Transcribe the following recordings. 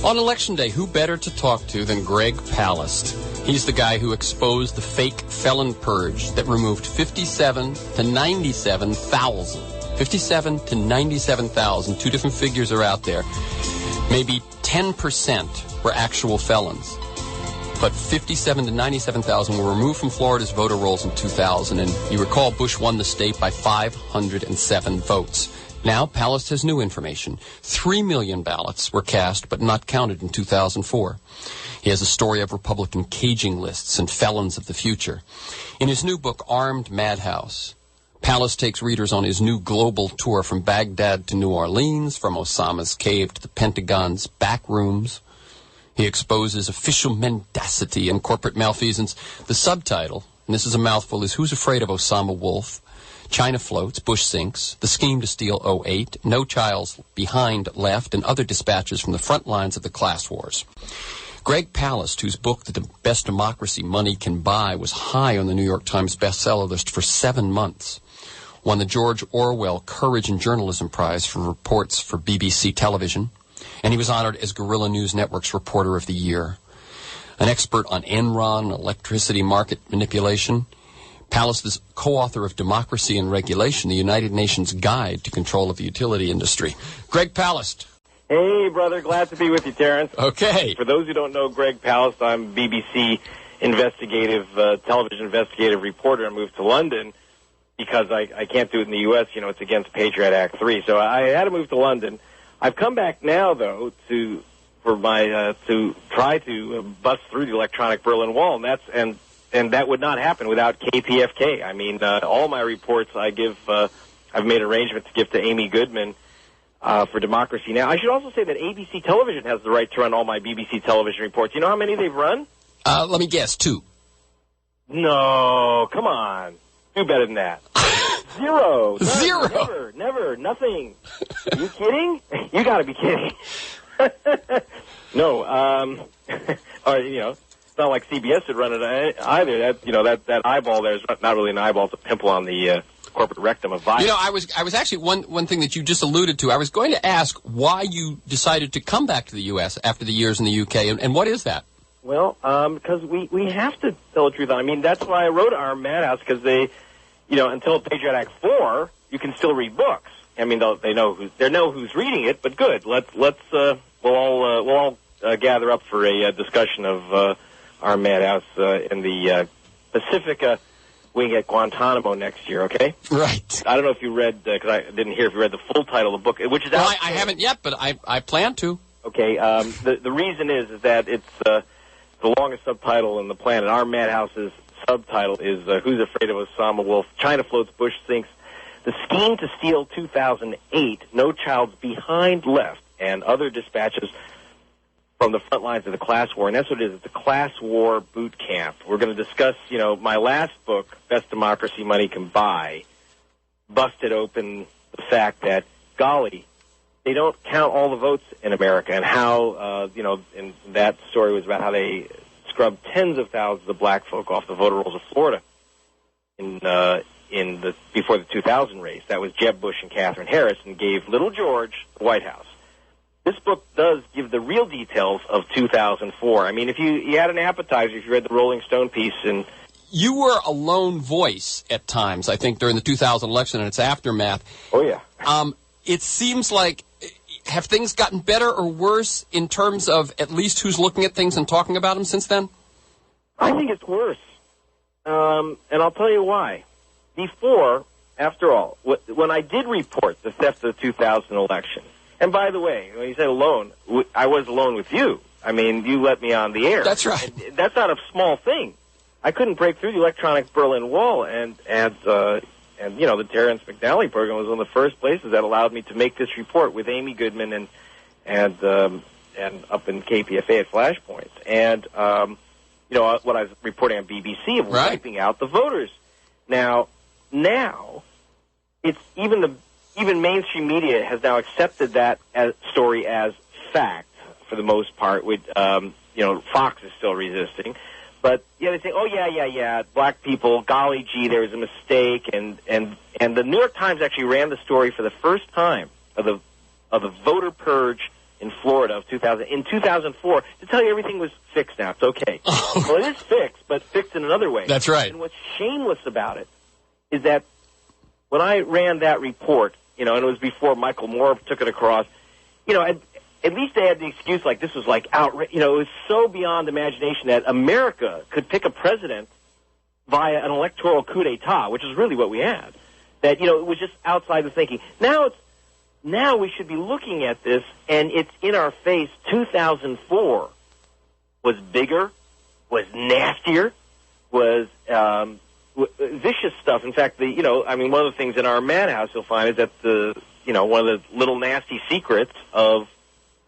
On Election Day, who better to talk to than Greg Palast? He's the guy who exposed the fake felon purge that removed 57 to 97,000. 57 to 97,000. Two different figures are out there. Maybe 10% were actual felons. But 57 to 97,000 were removed from Florida's voter rolls in 2000. And you recall Bush won the state by 507 votes. Now, Palast has new information. 3 million ballots were cast but not counted in 2004. He has a story of Republican caging lists and felons of the future. In his new book, Armed Madhouse, Palast takes readers on his new global tour from Baghdad to New Orleans, from Osama's cave to the Pentagon's back rooms. He exposes official mendacity and corporate malfeasance. The subtitle, and this is a mouthful, is Who's Afraid of Osama Wolf? China Floats, Bush Sinks, The Scheme to Steal 08, No Child's Behind Left, and other dispatches from the front lines of the class wars. Greg Palast, whose book, The Best Democracy Money Can Buy, was high on the New York Times-bestseller list for 7 months, won the George Orwell Courage in Journalism Prize for reports for BBC television, and he was honored as Guerrilla News Network's Reporter of the Year. An expert on Enron and electricity market manipulation, Palast is co-author of Democracy and Regulation, the United Nations Guide to Control of the Utility Industry. Greg Palast. Hey, brother. Glad to be with you, Terrence. Okay. For those who don't know Greg Palast, I'm BBC television investigative reporter. I moved to London because I can't do it in the U.S. You know, it's against Patriot Act 3. So I had to move to London. I've come back now, though, to try to bust through the electronic Berlin Wall, and that would not happen without KPFK. I mean, all my reports I've made arrangements to give to Amy Goodman for Democracy Now! I should also say that ABC Television has the right to run all my BBC television reports. You know how many they've run? Let me guess, 2. No, come on. Do better than that. 0. None, 0. Never, nothing. Are you kidding? You got to be kidding. No, or, you know, it's not like CBS would run it either. That eyeball there is not really an eyeball; it's a pimple on the corporate rectum of violence. You know, I was actually one thing that you just alluded to. I was going to ask why you decided to come back to the U.S. after the years in the U.K. and what is that? Well, because we have to tell the truth. I mean, that's why I wrote Armed Madhouse, because they, you know, until Patriot Act 4, you can still read books. I mean, they know who's reading it, but good. We'll all gather up for a discussion of Armed Madhouse in the Pacifica wing at Guantanamo next year. Okay? Right. I don't know if you read, because I didn't hear if you read the full title of the book, which is out. Well, I haven't yet, but I plan to. Okay. The reason is that it's the longest subtitle on the planet. Armed Madhouse's subtitle is Who's Afraid of Osama Wolf? China Floats, Bush Sinks, The Scheme to Steal 2008, No Child's Behind Left, and other dispatches from the front lines of the class war. And that's what it is. It's a class war boot camp. We're going to discuss, you know, my last book, Best Democracy Money Can Buy, busted open the fact that, golly, they don't count all the votes in America, and how, you know, and that story was about how they scrubbed tens of thousands of black folk off the voter rolls of Florida before the 2000 race. That was Jeb Bush and Katherine Harris, and gave little George the White House. This book does give the real details of 2004. I mean, if you had an appetizer, if you read the Rolling Stone piece, and you were a lone voice at times, I think, during the 2000 election and its aftermath. Oh, yeah. It seems like, have things gotten better or worse in terms of at least who's looking at things and talking about them since then? I think it's worse. And I'll tell you why. Before, after all, when I did report the theft of the 2000 election, and by the way, when you said alone, I was alone with you. I mean, you let me on the air. That's right. And that's not a small thing. I couldn't break through the electronic Berlin Wall, and you know, the Terrence McNally program was one of the first places that allowed me to make this report with Amy Goodman and up in KPFA at Flashpoint. And you know, what I was reporting on BBC of wiping out the voters. Now it's even mainstream media has now accepted that story as fact for the most part. With you know, Fox is still resisting. But yeah, they say, oh yeah, black people, golly gee, there was a mistake, and the New York Times actually ran the story for the first time of the voter purge in Florida of 2000, in 2004, to tell you everything was fixed now. It's okay. Well, it is fixed, but fixed in another way. That's right. And what's shameless about it is that when I ran that report, and it was before Michael Moore took it across, at least they had the excuse like this was like outrage. It was so beyond imagination that America could pick a president via an electoral coup d'etat, which is really what we had. That, it was just outside the thinking. Now we should be looking at this, and it's in our face. 2004 was bigger, was nastier, was vicious stuff. In fact, one of the things in our madhouse you'll find is that one of the little nasty secrets of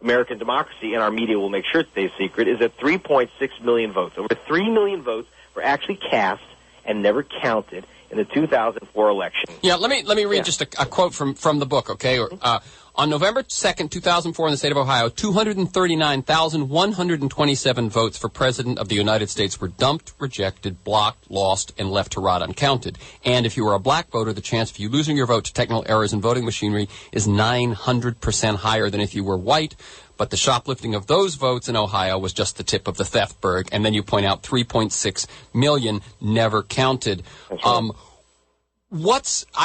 American democracy, and our media will make sure it stays secret, is that 3.6 million votes, over 3 million votes, were actually cast and never counted in the 2004 election. Yeah, let me read just a quote from the book, okay? On November 2nd, 2004, in the state of Ohio, 239,127 votes for President of the United States were dumped, rejected, blocked, lost, and left to rot uncounted. And if you were a black voter, the chance of you losing your vote to technical errors in voting machinery is 900% higher than if you were white. But the shoplifting of those votes in Ohio was just the tip of the theftberg. And then you point out 3.6 million never counted.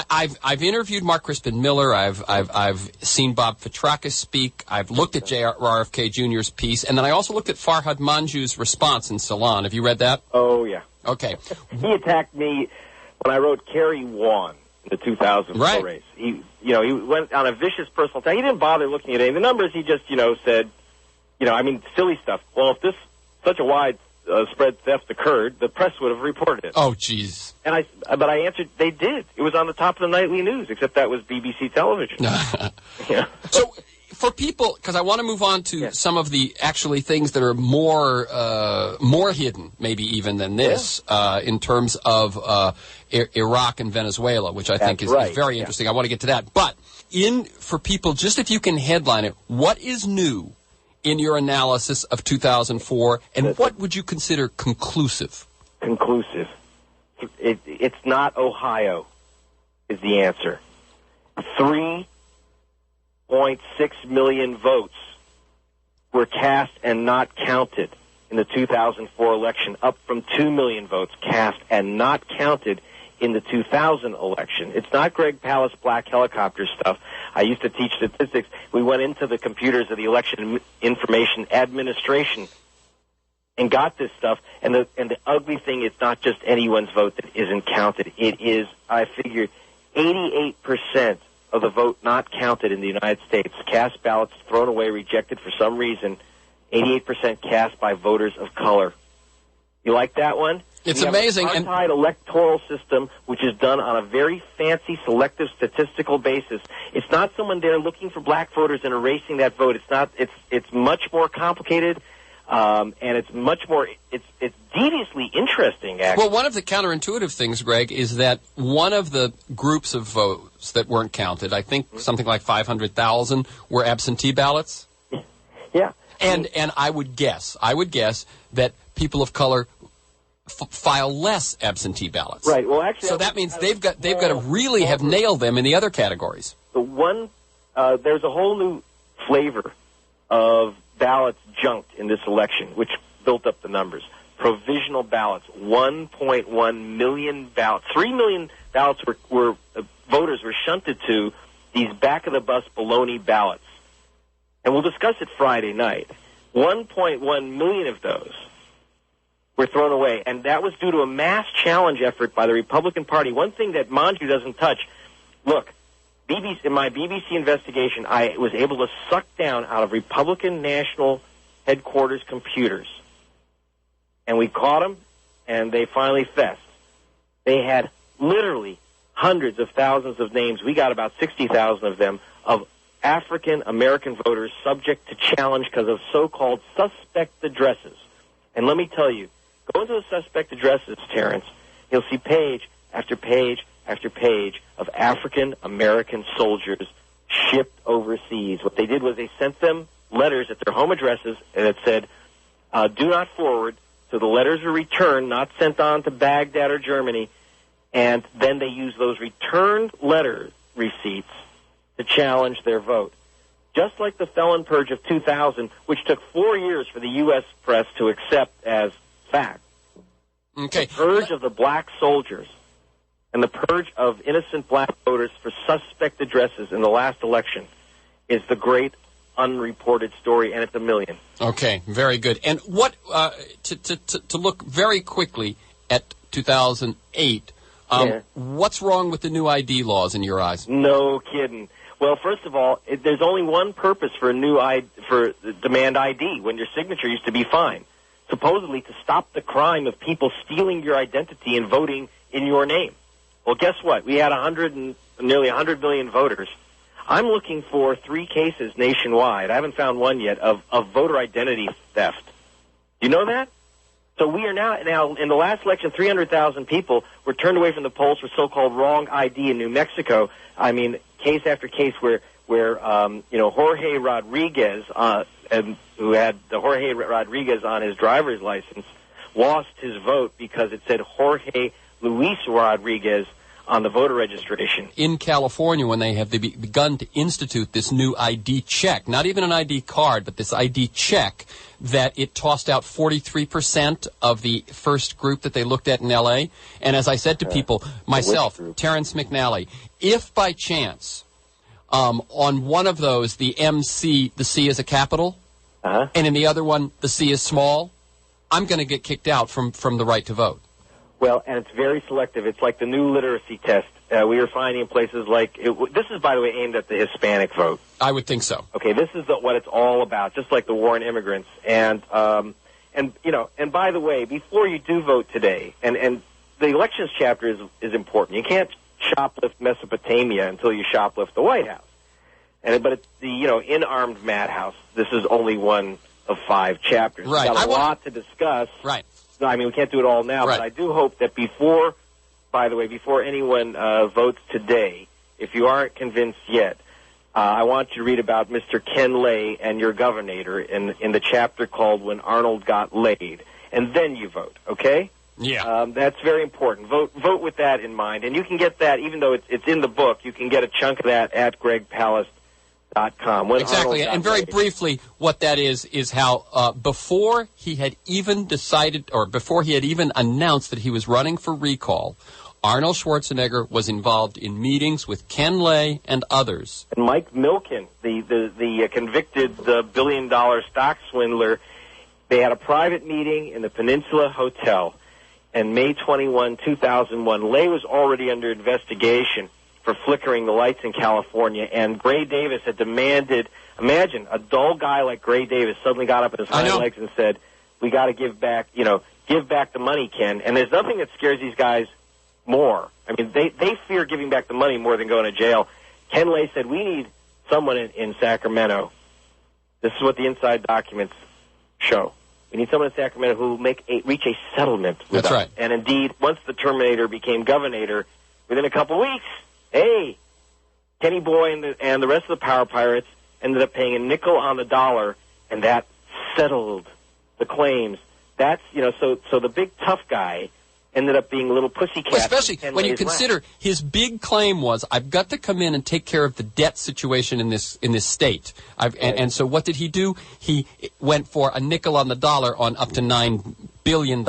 I've interviewed Mark Crispin Miller. I've seen Bob Petrakis speak. I've looked at RFK Jr.'s piece, and then I also looked at Farhad Manjoo's response in Salon. Have you read that? Oh yeah. Okay. He attacked me when I wrote Kerry won in the 2004 race. He went on a vicious personal attack. He didn't bother looking at any of the numbers. He just said, silly stuff. Well, if such a wide spread theft occurred, the press would have reported it. Oh, jeez. But I answered, they did. It was on the top of the nightly news, except that was BBC television. So, for people, because I want to move on to some of the actually things that are more hidden, maybe even than this, in terms of Iraq and Venezuela, which I think is very interesting. I want to get to that. But for people, just if you can headline it, what is new in your analysis of 2004, and what would you consider conclusive? Conclusive. It's not Ohio is the answer. 3.6 million votes were cast and not counted in the 2004 election, up from 2 million votes cast and not counted in the 2000 election. It's not Greg Palast black helicopter stuff. I used to teach statistics. We went into the computers of the Election Information Administration and got this stuff. And the ugly thing, it's not just anyone's vote that isn't counted. It is, I figured, 88% of the vote not counted in the United States, cast ballots thrown away, rejected for some reason, 88% cast by voters of color. You like that one? It's amazing. We have an apartheid electoral system, which is done on a very fancy, selective, statistical basis. It's not someone there looking for black voters and erasing that vote. It's not. It's much more complicated, and it's much more. It's deviously interesting. Actually, well, one of the counterintuitive things, Greg, is that one of the groups of votes that weren't counted, I think something like 500,000, were absentee ballots. Yeah, and I would guess that people of color file less absentee ballots. Right. Well, actually, so that means they've got to really have nailed them in the other categories. There's a whole new flavor of ballots junked in this election, which built up the numbers. Provisional ballots, 1.1 million ballots, 3 million ballots were voters were shunted to these back of the bus baloney ballots, and we'll discuss it Friday night. 1.1 million of those were thrown away, and that was due to a mass challenge effort by the Republican Party. One thing that Manju doesn't touch, look, in my BBC investigation, I was able to suck down out of Republican National Headquarters computers, and we caught them, and they finally fessed. They had literally hundreds of thousands of names. We got about 60,000 of them, of African-American voters subject to challenge because of so-called suspect addresses. And let me tell you, go into the suspect addresses, Terrence. You'll see page after page after page of African-American soldiers shipped overseas. What they did was they sent them letters at their home addresses, and it said, do not forward. So the letters were returned, not sent on to Baghdad or Germany, and then they used those returned letter receipts to challenge their vote. just like the felon purge of 2000, which took 4 years for the U.S. press to accept as fact. Okay. The purge of the black soldiers and the purge of innocent black voters for suspect addresses in the last election is the great unreported story, and it's a million. Okay, very good. And what to look very quickly at 2008? What's wrong with the new ID laws in your eyes? No kidding. Well, first of all, there's only one purpose for for demand ID when your signature used to be fine, supposedly to stop the crime of people stealing your identity and voting in your name. Well, guess what? We had nearly 100 million voters. I'm looking for 3 cases nationwide. I haven't found one yet of voter identity theft. You know that? So we are now in the last election, 300,000 people were turned away from the polls for so-called wrong ID in New Mexico. I mean, case after case where Jorge Rodriguez, who had the Jorge Rodriguez on his driver's license, lost his vote because it said Jorge Luis Rodriguez on the voter registration. In California, when they have begun to institute this new ID check, not even an ID card, but this ID check, that it tossed out 43% of the first group that they looked at in L.A. And as I said to people, myself, Terrence McNally, if by chance on one of those the C is a capital, and in the other one the C is small, I'm going to get kicked out from the right to vote. Well, and it's very selective. It's like the new literacy test. We are finding in places like this is, by the way, aimed at the Hispanic vote. I would think so. Okay, this is what it's all about, just like the war on immigrants. And by the way, before you do vote today, and the elections chapter is important. You can't shoplift Mesopotamia until you shoplift the White House. But it's the in-armed madhouse. This is only one of 5 chapters. Right. We've got a lot to discuss. Right. I mean, we can't do it all now, but I do hope that before anyone votes today, if you aren't convinced yet, I want you to read about Mr. Ken Lay and your governor in the chapter called When Arnold Got Laid, and then you vote, okay? Yeah. That's very important. Vote with that in mind, and you can get that, even though it's in the book, you can get a chunk of that at GregPalast.com. Exactly, and very briefly, what that is how before he had even decided, or before he had even announced that he was running for recall, Arnold Schwarzenegger was involved in meetings with Ken Lay and others. And Mike Milken, the convicted billion-dollar stock swindler, they had a private meeting in the Peninsula Hotel, and May 21, 2001, Lay was already under investigation for flickering the lights in California, and Gray Davis had demanded, imagine, a dull guy like Gray Davis suddenly got up on his hind legs and said, we got to give back the money, Ken. And there's nothing that scares these guys more. I mean, they fear giving back the money more than going to jail. Ken Lay said, we need someone in Sacramento. This is what the inside documents show. We need someone in Sacramento who will reach a settlement with us. That's right. And indeed, once the Terminator became governor, within a couple weeks, hey, Kenny Boy and the rest of the Power Pirates ended up paying a nickel on the dollar, and that settled the claims. That's, so the big tough guy ended up being a little pussycat. Well, especially when you consider his big claim was, I've got to come in and take care of the debt situation in this state. And so what did he do? He went for a nickel on the dollar on up to $9 billion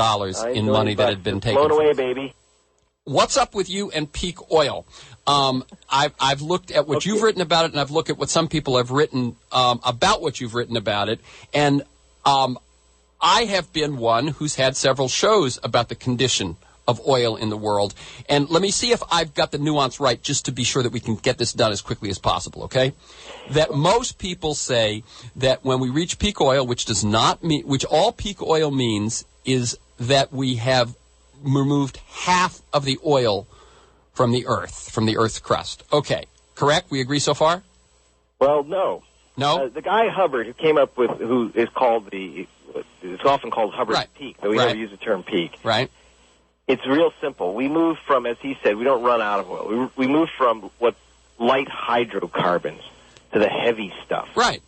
in money that had been taken. Blown away, baby. What's up with you and peak oil? I've looked at what you've written about it, and I've looked at what some people have written about what you've written about it. And I have been one who's had several shows about the condition of oil in the world. And let me see if I've got the nuance right, just to be sure that we can get this done as quickly as possible, okay? That most people say that when we reach peak oil, which does not mean, which all peak oil means is that we have removed half of the oil from the Earth's crust. Okay, correct? We agree so far? Well, no. No? The guy Hubbard who came up with, who is called it's often called Hubbard's peak, though we never use the term peak. Right. It's real simple. We move from, as he said, we don't run out of oil. We move from what light hydrocarbons to the heavy stuff. Right.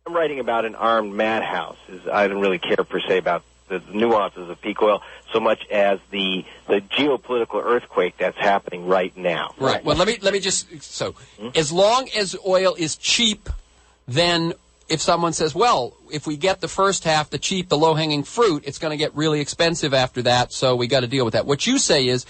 I'm writing about an armed madhouse. I don't really care per se about the nuances of peak oil so much as the geopolitical earthquake that's happening right now. Right. Well, let me just as long as oil is cheap, then if someone says, well, if we get the first half, the cheap, the low-hanging fruit, it's going to get really expensive after that, so we got to deal with that. What you say is,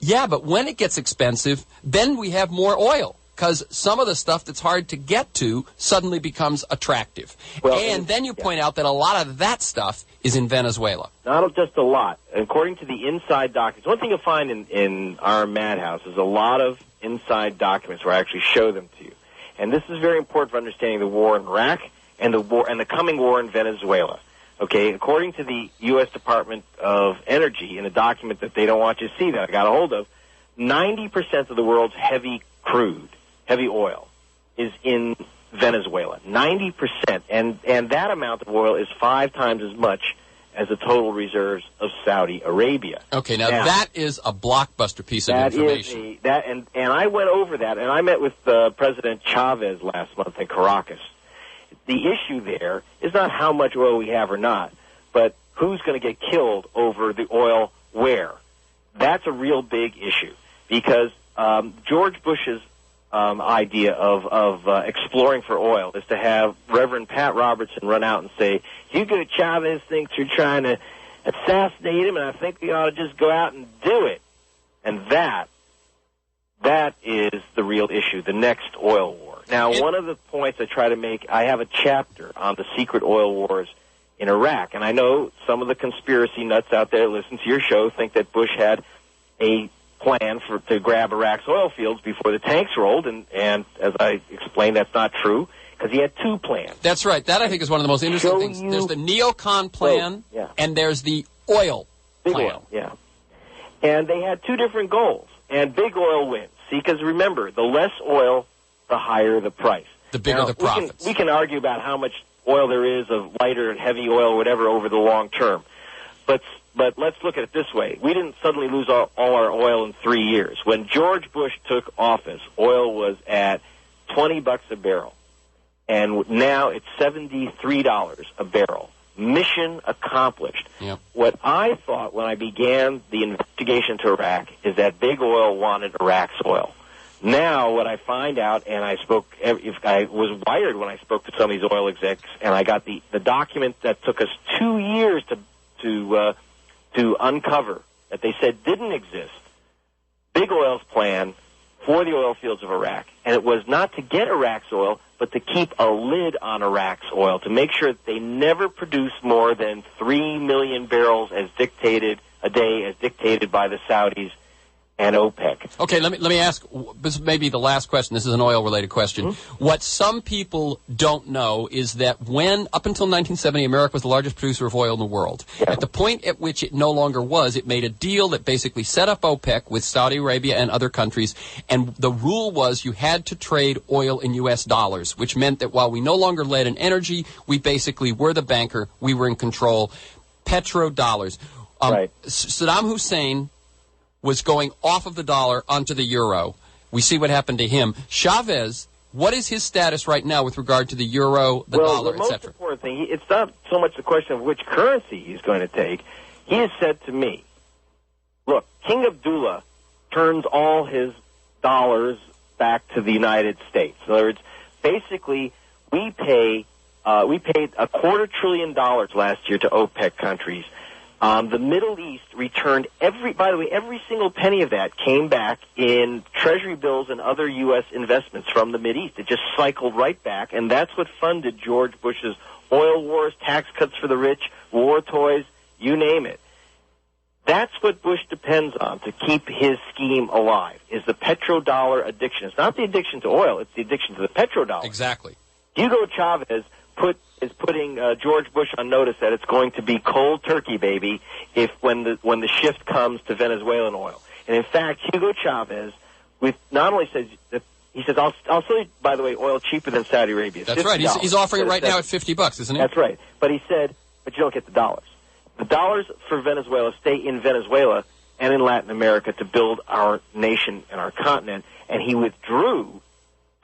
yeah, but when it gets expensive, then we have more oil, because some of the stuff that's hard to get to suddenly becomes attractive. Well, and then you point out that a lot of that stuff is in Venezuela. Not just a lot. According to the inside documents, one thing you'll find in our madhouse is a lot of inside documents where I actually show them to you. And this is very important for understanding the war in Iraq and the coming war in Venezuela. Okay, according to the U.S. Department of Energy, in a document that they don't want you to see that I got a hold of, 90% of the world's heavy oil, is in Venezuela. 90%, and that amount of oil is 5 times as much as the total reserves of Saudi Arabia. Okay, now that is a blockbuster piece of information. And I went over that, and I met with President Chavez last month in Caracas. The issue there is not how much oil we have or not, but who's going to get killed over the oil where. That's a real big issue, because George Bush's idea of exploring for oil is to have Reverend Pat Robertson run out and say, Hugo Chavez thinks you're trying to assassinate him, and I think we ought to just go out and do it. And that is the real issue, the next oil war. Now, one of the points I try to make, I have a chapter on the secret oil wars in Iraq, and I know some of the conspiracy nuts out there listen to your show think that Bush had a plan to grab Iraq's oil fields before the tanks rolled, and as I explained, that's not true, because he had 2 plans. That's right. That, I think, is one of the most interesting things. There's the neocon plan, and there's the oil Big plan. Oil, yeah. And they had 2 different goals, and big oil wins. See, because remember, the less oil, the higher the price. The bigger the profits. We can argue about how much oil there is of lighter and heavy oil, whatever, over the long term. But let's look at it this way. We didn't suddenly lose all our oil in 3 years. When George Bush took office, oil was at $20 a barrel. And now it's $73 a barrel. Mission accomplished. Yep. What I thought when I began the investigation to Iraq is that big oil wanted Iraq's oil. Now, what I find out, and I was wired when I spoke to some of these oil execs, and I got the document that took us 2 years to uncover, that they said didn't exist. Big Oil's plan for the oil fields of Iraq, and it was not to get Iraq's oil, but to keep a lid on Iraq's oil, to make sure that they never produce more than 3 million barrels a day, as dictated by the Saudis and OPEC. Okay, let me ask, this may be the last question. This is an oil-related question. Mm-hmm. What some people don't know is that up until 1970, America was the largest producer of oil in the world. Yeah. At the point at which it no longer was, it made a deal that basically set up OPEC with Saudi Arabia and other countries, and the rule was you had to trade oil in U.S. dollars, which meant that while we no longer led in energy, we basically were the banker, we were in control. Petrodollars. Right. Saddam Hussein was going off of the dollar onto the euro. We see what happened to him. Chavez, what is his status right now with regard to the euro, the dollar, etc.? The most important thing, it's not so much the question of which currency he's going to take. He has said to me, look, King Abdullah turns all his dollars back to the United States. In other words, basically, we paid $250 billion last year to OPEC countries. The Middle East returned every single penny of that came back in Treasury bills and other U.S. investments from the Mideast. It just cycled right back, and that's what funded George Bush's oil wars, tax cuts for the rich, war toys, you name it. That's what Bush depends on to keep his scheme alive, is the petrodollar addiction. It's not the addiction to oil, it's the addiction to the petrodollar. Exactly. Hugo Chavez is putting George Bush on notice that it's going to be cold turkey, baby, when the shift comes to Venezuelan oil. And in fact, Hugo Chavez not only says that he says, I'll sell you, by the way, oil cheaper than Saudi Arabia. That's right. He's offering it right now at $50, isn't he? That's right. But he said, but you don't get the dollars. The dollars for Venezuela stay in Venezuela and in Latin America to build our nation and our continent. And he withdrew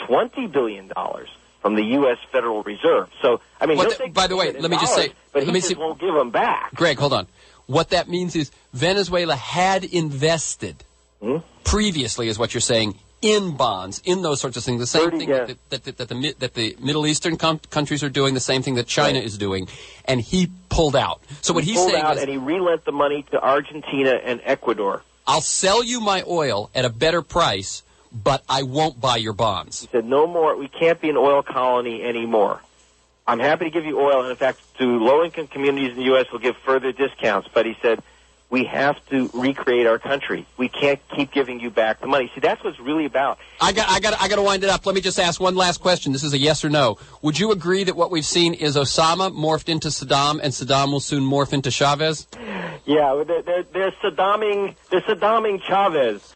$20 billion from the U.S. Federal Reserve. So, I mean, by the way, let me just say, but he won't give them back. Greg, hold on. What that means is Venezuela had invested previously, is what you're saying, in bonds, in those sorts of things. The same thing that the Middle Eastern countries are doing, the same thing that China is doing, and he pulled out. So what he's saying is... He pulled out and he relent the money to Argentina and Ecuador. I'll sell you my oil at a better price, but I won't buy your bonds. He said, no more, we can't be an oil colony anymore. I'm happy to give you oil, and in fact, to low-income communities in the U.S. we'll give further discounts. But he said, we have to recreate our country. We can't keep giving you back the money. See, that's what it's really about. I got to wind it up. Let me just ask one last question. This is a yes or no. Would you agree that what we've seen is Osama morphed into Saddam, and Saddam will soon morph into Chavez? Yeah, they're Saddaming Chavez.